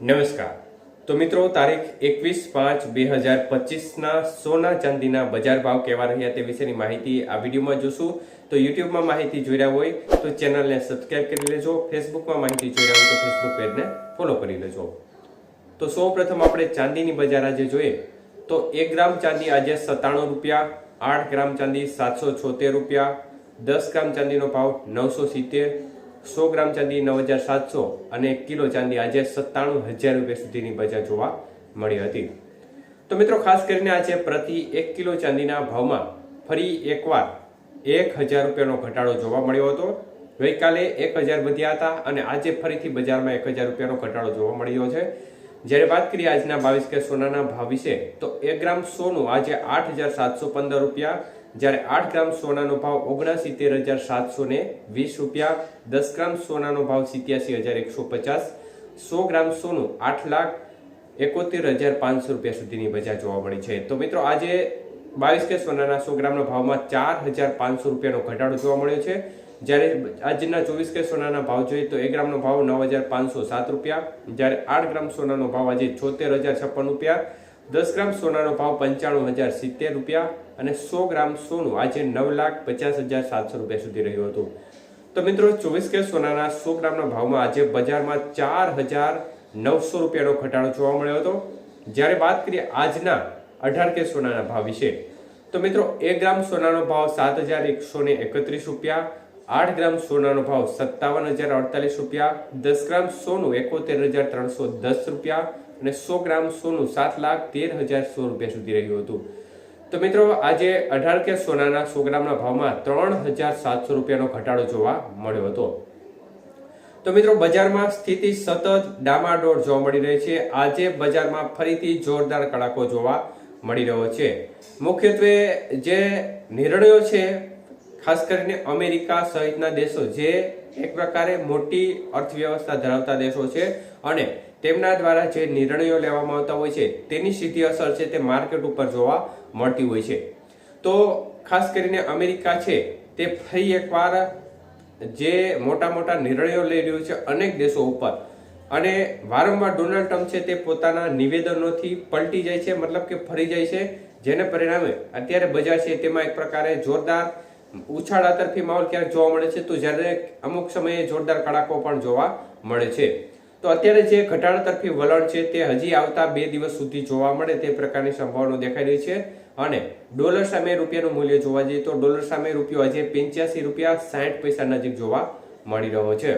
નમસ્કાર. તો મિત્રો, તારીખ 21/5/2025ના સોના ચાંદીના બજાર ભાવ કેવા રહ્યા તે વિશેની માહિતી આ વિડીયોમાં જોશું. તો યુટ્યુબમાં માહિતી જોઈ રહ્યા હોય તો ચેનલને સબસ્ક્રાઇબ કરી લેજો. ફેસબુકમાં માહિતી જોઈ રહ્યા હોય તો ફેસબુક પેજને ફોલો કરી લેજો. તો સૌપ્રથમ આપણે ચાંદીની બજાર આજે જોઈએ તો 1 ગ્રામ ચાંદી આજે 97 રૂપિયા, 8 ગ્રામ ચાંદી 776 રૂપિયા, 10 ગ્રામ ચાંદીનો ભાવ 970, 100 ગ્રામ ચાંદી 9700 અને 1 કિલો ચાંદી આજે 97,000 રૂપિયા સુધીની બજાર જોવા મળી હતી. તો મિત્રો, ખાસ કરીને આજે પ્રતિ 1 કિલો ચાંદીના ભાવમાં ફરી એકવાર 1000 રૂપિયાનો ઘટાડો જોવા મળ્યો હતો. ગઈકાલે 1000 વધ્યા હતા અને આજે ફરીથી બજારમાં 1000 રૂપિયાનો ઘટાડો જોવા મળ્યો છે. જ્યારે વાત કરીએ આજના 22 કે સોનાના ભાવ વિશે તો 1 ગ્રામ સોનું આજે 8,715 રૂપિયા, જ્યારે 8 ગ્રામ સોનાનો ભાવ 69,720 રૂપિયા, 10 ગ્રામ સોનાનો ભાવ 87,150, 100 ગ્રામ સોનું 8,71,500 રૂપિયા સુધીની બજાર જોવા મળી છે. તો મિત્રો, આજે 22 કે સોનાના 100 ગ્રામના ભાવમાં 4,500 રૂપિયાનો ઘટાડો જોવા મળ્યો છે. જ્યારે આજના 24 કે સોનાના ભાવ જોઈએ તો 1 ગ્રામનો ભાવ 9,507 રૂપિયા, જ્યારે 8 ગ્રામ સોનાનો ભાવ આજે 76,056 રૂપિયા, 10 ગ્રામ સોનાનો ભાવ 95,070 રૂપિયા અને 100 ગ્રામ સોનું આજે 9,50,700 રૂપિયા સુધી રહ્યું હતું. તો મિત્રો, 24 કે સોનાના 100 ગ્રામના ભાવમાં આજે બજારમાં 4,900 રૂપિયાનો ઘટાડો જોવા મળ્યો હતો. જ્યારે વાત કરીએ આજના 18 કે સોનાના ભાવ વિશે તો મિત્રો, 1 ગ્રામ સોનાનો ભાવ 7,131 રૂપિયા, 8 ગ્રામ સોનાનો ભાવ 57,048 રૂપિયા, 10 ગ્રામ સોનું 71,310 રૂપિયા અને 100 ગ્રામ સોનું 7,13,100 રૂપિયા સુધી રહ્યું હતું. તો મિત્રો, આજે 18 કે સોનાના 100 ગ્રામના ભાવમાં 3,700 રૂપિયાનો ઘટાડો જોવા મળ્યો હતો. તો મિત્રો, બજારમાં સ્થિતિ સતત ડામાડોળ જોવા મળી રહી છે. આજે બજારમાં ફરીથી જોરદાર કડાકો જોવા મળી રહ્યો છે. મુખ્યત્વે જે નિર્ણયો છે, ખાસ કરીને અમેરિકા સહિતના દેશો જે એક પ્રકારે મોટી અર્થવ્યવસ્થા ધરાવતા દેશો છે અને તેમના દ્વારા જે નિર્ણયો લેવામાં આવતા હોય છે તેની સીધી અસર છે તે માર્કેટ ઉપર જોવા મળતી હોય છે. તો ખાસ કરીને અમેરિકા છે તે ફરી એકવાર જે મોટા મોટા નિર્ણયો લઈ રહ્યું છે અનેક દેશો ઉપર અને વારંવાર ડોનાલ્ડ ટ્રમ્પ છે તે પોતાના નિવેદનોથી પલટી જાય છે, મતલબ કે ફરી જાય છે, જેને પરિણામે અત્યારે બજાર છે તેમાં એક પ્રકારે જોરદાર ઉછાળા તરફી માહોલ ક્યારેક જોવા મળે છે તો જ્યારે અમુક સમયે જોરદાર કડાકો પણ જોવા મળે છે. તો અત્યારે જે ઘટાડા તરફી વલણ છે તે હજી આવતા 2 દિવસ સુધી જોવા મળે તે પ્રકારની સંભાવના દેખાઈ રહી છે. અને ડોલર સામે રૂપિયાનું મૂલ્ય જોવા જઈએ તો ડોલર સામે રૂપિયો આજે 85 રૂપિયા 60 પૈસા નજીક જોવા મળી રહ્યો છે.